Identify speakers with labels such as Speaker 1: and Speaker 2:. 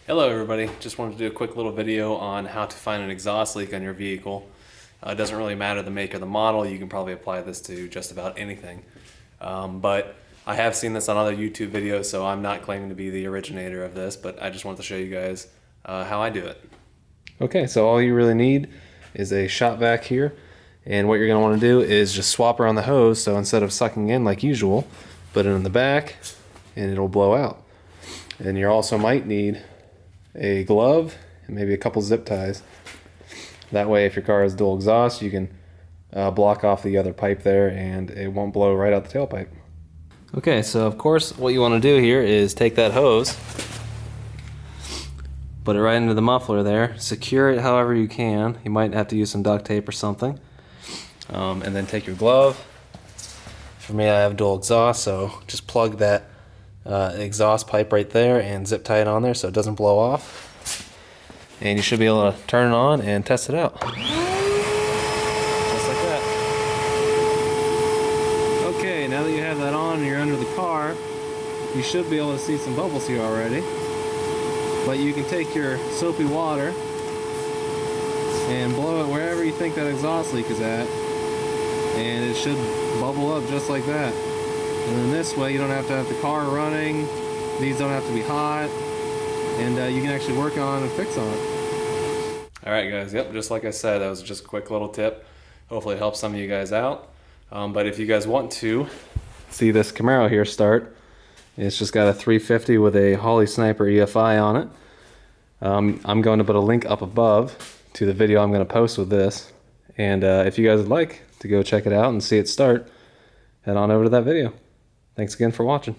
Speaker 1: Hello everybody, just wanted to do a quick little video on how to find an exhaust leak on your vehicle. It doesn't really matter the make or the model, you can probably apply this to just about anything. But I have seen this on other YouTube videos, so I'm not claiming to be the originator of this, but I just wanted to show you guys how I do it.
Speaker 2: Okay, so all you really need is a shop vac here, and what you're going to want to do is just swap around the hose, so instead of sucking in like usual, put it in the back and it'll blow out. And you also might need a glove and maybe a couple zip ties. That way if your car has dual exhaust, you can block off the other pipe there and it won't blow right out the tailpipe. Okay, so of course what you want to do here is take that hose, put it right into the muffler there, secure it however you can. You might have to use some duct tape or something. And then take your glove. For me, I have dual exhaust, so just plug that exhaust pipe right there and zip tie it on there so it doesn't blow off. And you should be able to turn it on and test it out. Just like that. Okay, now that you have that on and you're under the car, you should be able to see some bubbles here already. But you can take your soapy water and blow it wherever you think that exhaust leak is at, and it should bubble up just like that. And then this way you don't have to have the car running, these don't have to be hot, and you can actually work on and fix on it.
Speaker 1: Alright guys, yep, just like I said, that was just a quick little tip. Hopefully it helps some of you guys out. But if you guys want to see this Camaro here start, it's just got a 350 with a Holley Sniper EFI on it. I'm going to put a link up above to the video I'm going to post with this. And if you guys would like to go check it out and see it start, head on over to that video. Thanks again for watching.